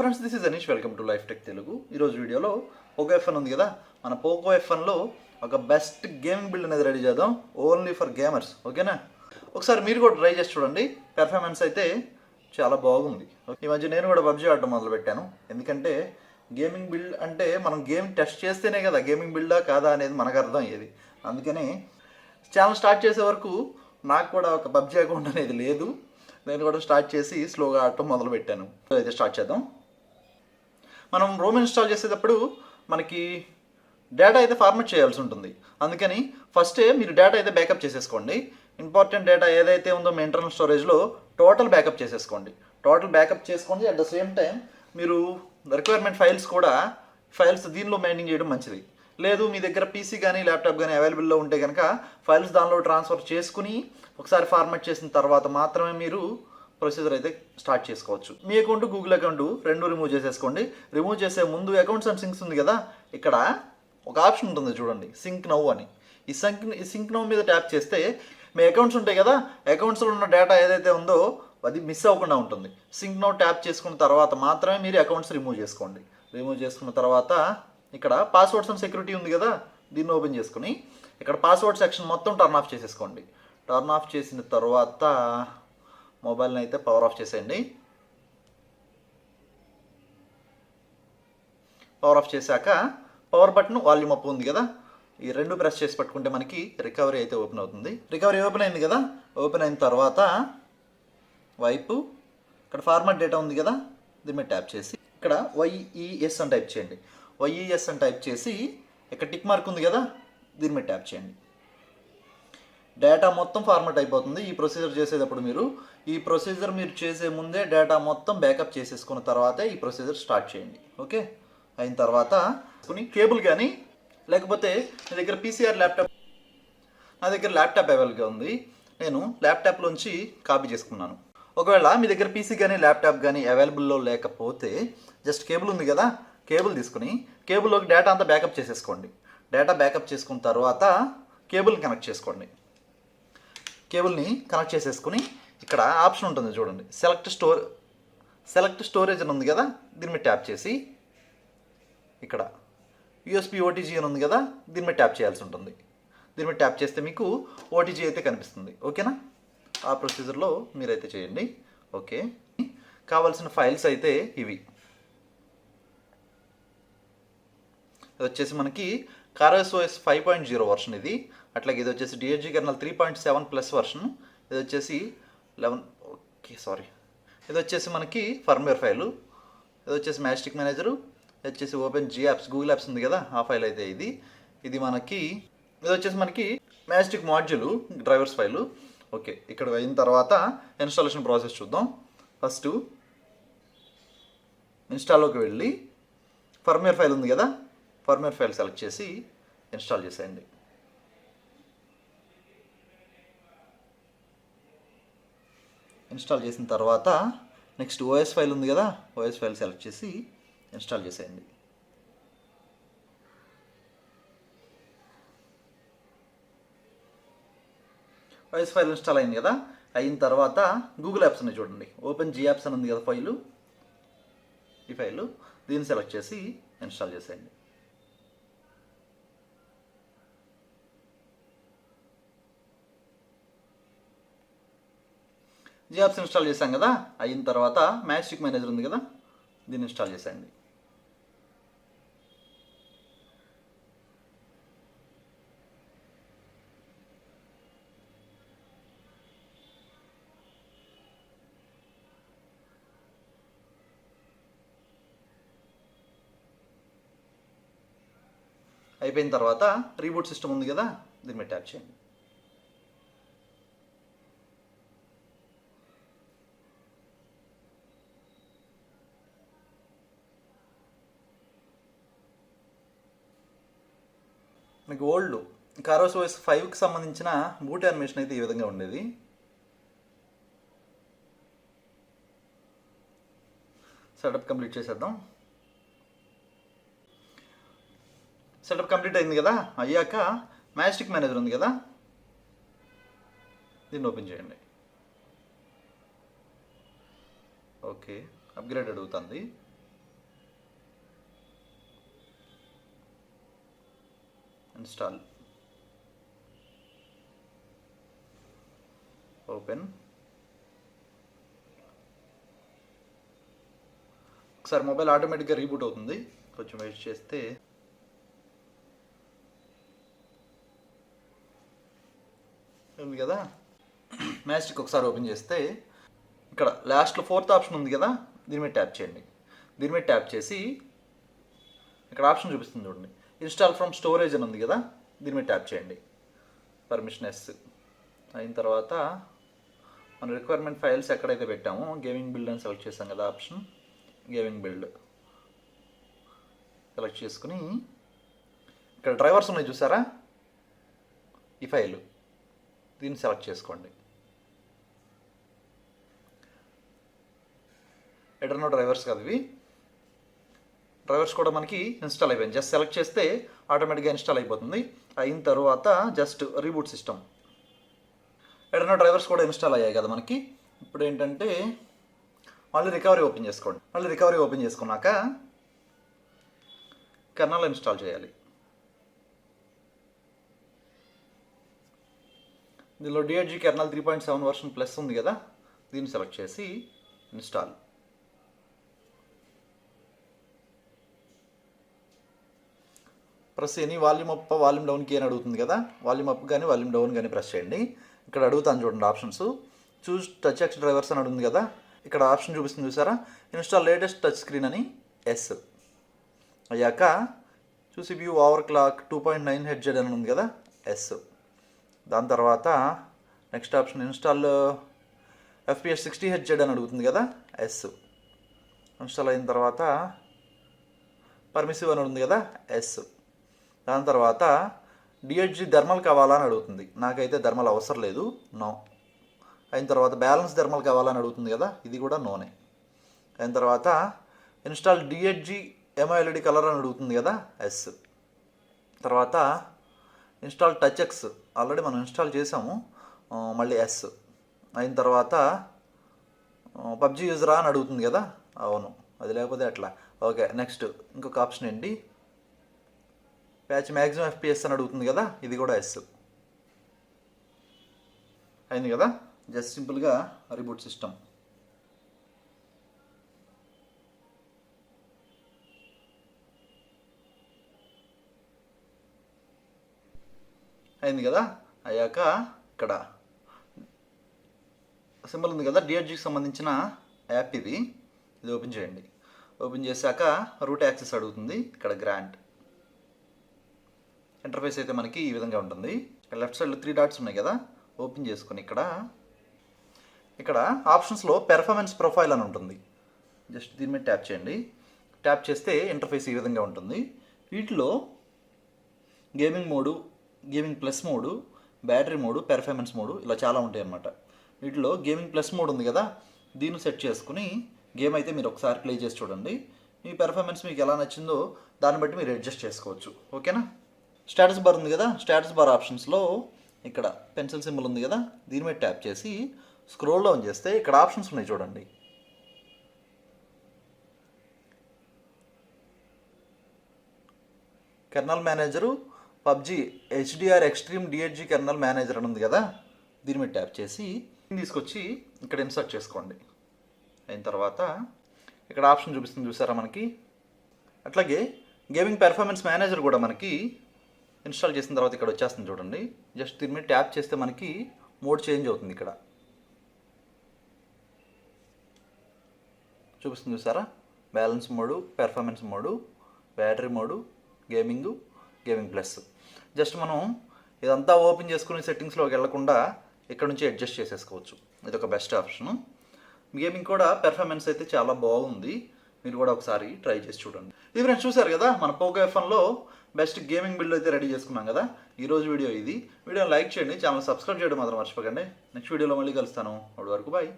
Friends, this is Anish. Welcome to life tech Telugu. ఈరోజు వీడియోలో Poco F1 ఉంది కదా, మన పోకో F1లో ఒక బెస్ట్ గేమింగ్ బిల్డ్ అనేది రెడీ చేద్దాం, ఓన్లీ ఫర్ గేమర్స్. ఓకేనా? ఒకసారి మీరు కూడా ట్రై చేసి చూడండి. పెర్ఫార్మెన్స్ అయితే చాలా బాగుంది. ఈ మధ్య నేను కూడా PUBG ఆడటం మొదలు పెట్టాను. ఎందుకంటే గేమింగ్ బిల్డ్ అంటే మనం గేమ్ టెస్ట్ చేస్తేనే కదా గేమింగ్ బిల్డా కాదా అనేది మనకు అర్థం అయ్యేది. అందుకని ఛానల్ స్టార్ట్ చేసే వరకు నాకు కూడా ఒక PUBG అకౌంట్ అనేది లేదు. నేను కూడా స్టార్ట్ చేసి స్లోగా ఆడటం మొదలు పెట్టాను. అయితే స్టార్ట్ చేద్దాం. మనం రోమ్ ఇన్స్టాల్ చేసేటప్పుడు మనకి డేటా అయితే ఫార్మాట్ చేయాల్సి ఉంటుంది. అందుకని ఫస్టే మీరు డేటా అయితే బ్యాకప్ చేసేసుకోండి. ఇంపార్టెంట్ డేటా ఏదైతే ఉందో మీ ఇంటర్నల్ స్టోరేజ్లో టోటల్ బ్యాకప్ చేసేసుకోండి. అట్ ద సేమ్ టైం మీరు రిక్వైర్మెంట్ ఫైల్స్ దీనిలో మెయింటైన్ చేయడం మంచిది. లేదు మీ దగ్గర పీసీ కానీ ల్యాప్టాప్ కానీ అవైలబుల్లో ఉంటే కనుక ఫైల్స్ దానిలో ట్రాన్స్ఫర్ చేసుకుని ఒకసారి ఫార్మాట్ చేసిన తర్వాత మాత్రమే మీరు ప్రొసీజర్ అయితే స్టార్ట్ చేసుకోవచ్చు. మీ అకౌంట్ గూగుల్ అకౌంట్ రెండు రిమూవ్ చేసేసుకోండి. రిమూవ్ చేసే ముందు అకౌంట్స్ అండ్ సింక్స్ ఉంది కదా, ఇక్కడ ఒక ఆప్షన్ ఉంటుంది చూడండి, సింక్ నౌ అని. ఈ సింక్ నౌ మీద ట్యాప్ చేస్తే మీ అకౌంట్స్ ఉంటాయి కదా, అకౌంట్స్లో ఉన్న డేటా ఏదైతే ఉందో అది మిస్ అవ్వకుండా ఉంటుంది. సింక్ నౌ ట్యాప్ చేసుకున్న తర్వాత మాత్రమే మీరు అకౌంట్స్ రిమూవ్ చేసుకోండి. రిమూవ్ చేసుకున్న తర్వాత ఇక్కడ పాస్వర్డ్స్ అండ్ సెక్యూరిటీ ఉంది కదా, దీన్ని ఓపెన్ చేసుకుని ఇక్కడ పాస్వర్డ్ సెక్షన్ మొత్తం టర్న్ ఆఫ్ చేసేసుకోండి. టర్న్ ఆఫ్ చేసిన తర్వాత మొబైల్ని అయితే పవర్ ఆఫ్ చేసేయండి. పవర్ ఆఫ్ చేశాక పవర్ బటన్, వాల్యూమ్ అప్ ఉంది కదా, ఈ రెండు ప్రెస్ చేసి పట్టుకుంటే మనకి రికవరీ అయితే ఓపెన్ అవుతుంది. రికవరీ ఓపెన్ అయింది కదా, ఓపెన్ అయిన తర్వాత వైపు ఇక్కడ ఫార్మాట్ డేటా ఉంది కదా, దీని మీద ట్యాప్ చేసి ఇక్కడ YES అని టైప్ చేయండి. YES అని టైప్ చేసి ఇక్కడ టిక్ మార్క్ ఉంది కదా, దీని మీద ట్యాప్ చేయండి. డేటా మొత్తం ఫార్మాట్ అయిపోతుంది. ఈ ప్రొసీజర్ చేసేటప్పుడు మీరు చేసే ముందే డేటా మొత్తం బ్యాకప్ చేసేసుకున్న తర్వాతే ఈ ప్రొసీజర్ స్టార్ట్ చేయండి. ఓకే, అయిన తర్వాత కొన్ని కేబుల్ కానీ లేకపోతే మీ దగ్గర పీసీఆర్ ల్యాప్టాప్, నా దగ్గర ల్యాప్టాప్ అవైలబుల్గా ఉంది, నేను ల్యాప్టాప్లోంచి కాపీ చేసుకున్నాను. ఒకవేళ మీ దగ్గర పీసీ కానీ ల్యాప్టాప్ కానీ అవైలబుల్లో లేకపోతే జస్ట్ కేబుల్ ఉంది కదా, కేబుల్ తీసుకుని కేబుల్లోకి డేటా అంతా బ్యాకప్ చేసేసుకోండి. డేటా బ్యాకప్ చేసుకున్న తర్వాత కేబుల్ని కనెక్ట్ చేసుకోండి. కేబుల్ని కనెక్ట్ చేసేసుకుని ఇక్కడ ఆప్షన్ ఉంటుంది చూడండి, సెలెక్ట్ స్టోరేజ్ అని ఉంది కదా, దీని మీద ట్యాప్ చేసి ఇక్కడ USB OTG అని ఉంది కదా, దీని మీద ట్యాప్ చేయాల్సి ఉంటుంది. దీని మీద ట్యాప్ చేస్తే మీకు OTG అయితే కనిపిస్తుంది. ఓకేనా? ఆ ప్రొసీజర్లో మీరైతే చేయండి. ఓకే, కావాల్సిన ఫైల్స్ అయితే ఇవి. ఇది వచ్చేసి మనకి Corvus OS 5.0 వర్షన్ ఇది. అట్లాగే ఇది వచ్చేసి DHG Kernel 3.7+ వర్షన్. ఇది వచ్చేసి 11. ఇది వచ్చేసి మనకి ఫర్మ్వేర్ ఫైలు. ఇది వచ్చేసి మ్యాజిక్ మేనేజరు. ఇది వచ్చేసి ఓపెన్ G-Apps, గూగుల్ యాప్స్ ఉంది కదా, ఆ ఫైల్ అయితే ఇది వచ్చేసి మనకి magic module drivers file. Okay, ఇక్కడ అయిన తర్వాత ఇన్స్టాలేషన్ ప్రాసెస్ చూద్దాం. ఫస్ట్ ఇన్స్టాల్లోకి వెళ్ళి ఫర్మ్వేర్ ఫైల్ ఉంది కదా, ఫర్మ్వేర్ ఫైల్ సెలెక్ట్ చేసి ఇన్స్టాల్ చేసేయండి. ఇన్స్టాల్ చేసిన తర్వాత నెక్స్ట్ OS ఫైల్ ఉంది కదా, OS ఫైల్ సెలెక్ట్ చేసి ఇన్స్టాల్ చేసేయండి. OS ఫైల్ ఇన్స్టాల్ అయింది కదా, అయిన తర్వాత గూగుల్ యాప్స్ ఉన్నాయి చూడండి, ఓపెన్ G-Apps అని ఉంది కదా ఫైలు, ఈ ఫైలు దీన్ని సెలెక్ట్ చేసి ఇన్స్టాల్ చేసేయండి. G-Apps ఇన్స్టాల్ చేశాం కదా, అయిన తర్వాత మ్యాజిక్ మేనేజర్ ఉంది కదా, దీన్ని ఇన్స్టాల్ చేసేయండి. అయిపోయిన తర్వాత రీబూట్ సిస్టమ్ ఉంది కదా, దీని మీద ట్యాప్ చేయండి. మీకు ఓల్డ్ Corvus OS 5కి సంబంధించిన బూట్ యానిమేషన్ అయితే ఈ విధంగా ఉండేది. సెటప్ కంప్లీట్ చేసేద్దాం. సెటప్ కంప్లీట్ అయింది కదా, అయ్యాక మ్యాజిక్ మేనేజర్ ఉంది కదా, దీన్ని ఓపెన్ చేయండి. ఓకే, అప్గ్రేడ్ అడుగుతుంది. Install, open. ఒకసారి మొబైల్ ఆటోమేటిక్గా రీబూట్ అవుతుంది, కొంచెం వెయిట్ చేస్తే. ఉంది కదా, మ్యాజిక్ ఒకసారి ఓపెన్ చేస్తే ఇక్కడ లాస్ట్లో 4th ఆప్షన్ ఉంది కదా, దీని మీద ట్యాప్ చేయండి. దీని మీద ట్యాప్ చేసి ఇక్కడ ఆప్షన్ చూపిస్తుంది చూడండి, ఇన్స్టాల్ ఫ్రమ్ స్టోరేజ్ అని ఉంది కదా, దీని మీద ట్యాప్ చేయండి. పర్మిషన్ ఎస్ అయిన తర్వాత మన రిక్వైర్మెంట్ ఫైల్స్ ఎక్కడైతే పెట్టామో గేమింగ్ బిల్డ్ అని సెలెక్ట్ చేసాం కదా, ఆప్షన్ గేమింగ్ బిల్డ్ సెలెక్ట్ చేసుకుని ఇక్కడ డ్రైవర్స్ ఉన్నాయి చూసారా, ఈ ఫైలు దీన్ని సెలెక్ట్ చేసుకోండి. ఎటర్నో డ్రైవర్స్ కాదు ఇవి, డ్రైవర్స్ కూడా మనకి ఇన్స్టాల్ అయిపోయింది. జస్ట్ సెలెక్ట్ చేస్తే ఆటోమేటిక్గా ఇన్స్టాల్ అయిపోతుంది. అయిన తర్వాత జస్ట్ రీబూట్ సిస్టమ్. ఎటర్నో డ్రైవర్స్ కూడా ఇన్స్టాల్ అయ్యాయి కదా మనకి. ఇప్పుడు ఏంటంటే మళ్ళీ రికవరీ ఓపెన్ చేసుకోండి. మళ్ళీ రికవరీ ఓపెన్ చేసుకున్నాక కెర్నల్ ఇన్స్టాల్ చేయాలి. దీనిలో D8G కెర్నల్ 3.7 వర్షన్ ప్లస్ ఉంది కదా, దీన్ని సెలెక్ట్ చేసి install. Press any volume up volume down key అని అడుగుతుంది కదా, వాల్యూమ్ అప్ కానీ వాల్యూమ్ డౌన్ కానీ ప్రెస్ చేయండి. ఇక్కడ అడుగుతాను చూడండి options, choose touch X drivers అని అడుగుతుంది కదా, ఇక్కడ ఆప్షన్ చూపిస్తుంది చూసారా, ఇన్స్టాల్ లేటెస్ట్ టచ్ స్క్రీన్ అని ఎస్ అయ్యాక చూసి వ్యూ ఓవర్ క్లాక్ 2.9 Hz అని ఉంది కదా, ఎస్. దాని తర్వాత next option install FPS 60 Hz అని అడుగుతుంది కదా, ఎస్. ఇన్స్టాల్ అయిన తర్వాత పర్మిసివ్ అని ఉంది కదా, ఎస్. దాని తర్వాత D8G థర్మల్ కావాలా అని అడుగుతుంది, నాకైతే థర్మల్ అవసరం లేదు, నో. అయిన తర్వాత బ్యాలెన్స్ థర్మల్ కావాలని అడుగుతుంది కదా, ఇది కూడా నోనే. అయిన తర్వాత ఇన్స్టాల్ D8G MOLED కలర్ అని అడుగుతుంది కదా, ఎస్. తర్వాత ఇన్స్టాల్ టచ్ ఎక్స్ ఆల్రెడీ మనం ఇన్స్టాల్ చేసాము, మళ్ళీ ఎస్. అయిన తర్వాత PUBG యూజరా అని అడుగుతుంది కదా, అవును, అది లేకపోతే అట్లా, ఓకే. నెక్స్ట్ ఇంకొక ఆప్షన్ ఏంటి, ప్యాచ్ మ్యాక్సిమం FPS అని అడుగుతుంది కదా, ఇది కూడా ఎస్. అయింది కదా, జస్ట్ సింపుల్గా రీబూట్ సిస్టమ్. అయింది కదా, అయ్యాక ఇక్కడ సింబల్ ఉంది కదా, D8Gకి సంబంధించిన యాప్ ఇది ఓపెన్ చేయండి. ఓపెన్ చేశాక రూట్ యాక్సెస్ అడుగుతుంది, ఇక్కడ గ్రాంట్. ఇంటర్ఫేస్ అయితే మనకి ఈ విధంగా ఉంటుంది. లెఫ్ట్ సైడ్లో 3 డాట్స్ ఉన్నాయి కదా, ఓపెన్ చేసుకొని ఇక్కడ ఆప్షన్స్లో పెర్ఫార్మెన్స్ ప్రొఫైల్ అని ఉంటుంది, జస్ట్ దీని మీద ట్యాప్ చేయండి. ట్యాప్ చేస్తే ఇంటర్ఫేస్ ఈ విధంగా ఉంటుంది. వీటిలో gaming mode, gaming plus mode, battery mode, performance mode ఇలా చాలా ఉంటాయి అన్నమాట. వీటిలో గేమింగ్ ప్లస్ మోడ్ ఉంది కదా, దీన్ని సెట్ చేసుకుని గేమ్ అయితే మీరు ఒకసారి ప్లే చేసి చూడండి. మీ పెర్ఫార్మెన్స్ మీకు ఎలా నచ్చిందో దాన్ని బట్టి మీరు అడ్జస్ట్ చేసుకోవచ్చు, ఓకేనా. స్టేటస్ బార్ ఉంది కదా, స్టేటస్ బార్ ఆప్షన్స్లో ఇక్కడ పెన్సిల్ సింబల్ ఉంది కదా, దీని మీద ట్యాప్ చేసి స్క్రోల్ డౌన్ చేస్తే ఇక్కడ ఆప్షన్స్ ఉన్నాయి చూడండి. Kernel manager, PUBG HDR extreme D8G kernel manager అని ఉంది కదా, దీని మీద ట్యాప్ చేసి తీసుకొచ్చి ఇక్కడ ఇన్సర్ట్ చేసుకోండి. అయిన తర్వాత ఇక్కడ ఆప్షన్ చూపిస్తుంది చూసారా మనకి. అట్లాగే గేమింగ్ పెర్ఫార్మెన్స్ మేనేజర్ కూడా మనకి ఇన్స్టాల్ చేసిన తర్వాత ఇక్కడ వచ్చేస్తుంది చూడండి. జస్ట్ దీని మీద ట్యాప్ చేస్తే మనకి మోడ్ చేంజ్ అవుతుంది. ఇక్కడ చూపిస్తుంది చూసారా, balance mode, performance mode, battery mode, gaming plus. Just మనం ఇదంతా ఓపెన్ చేసుకుని సెట్టింగ్స్లోకి వెళ్లకుండా ఇక్కడ నుంచి అడ్జస్ట్ చేసేసుకోవచ్చు. ఇది ఒక బెస్ట్ ఆప్షన్. గేమింగ్ కూడా పెర్ఫార్మెన్స్ అయితే చాలా బాగుంది, మీరు కూడా ఒకసారి ట్రై చేసి చూడండి. ఇది ఫ్రెండ్స్ చూసారు కదా, మన పోకో F1లో బెస్ట్ గేమింగ్ బిల్డ్ అయితే రెడీ చేసుకున్నాం కదా. ఈరోజు వీడియో ఇది. వీడియోని లైక్ చేయండి, ఛానల్ సబ్స్క్రైబ్ చేయడం మాత్రం మర్చిపోకండి. నెక్స్ట్ వీడియోలో మళ్ళీ కలుస్తాను, అప్పటి వరకు బాయ్.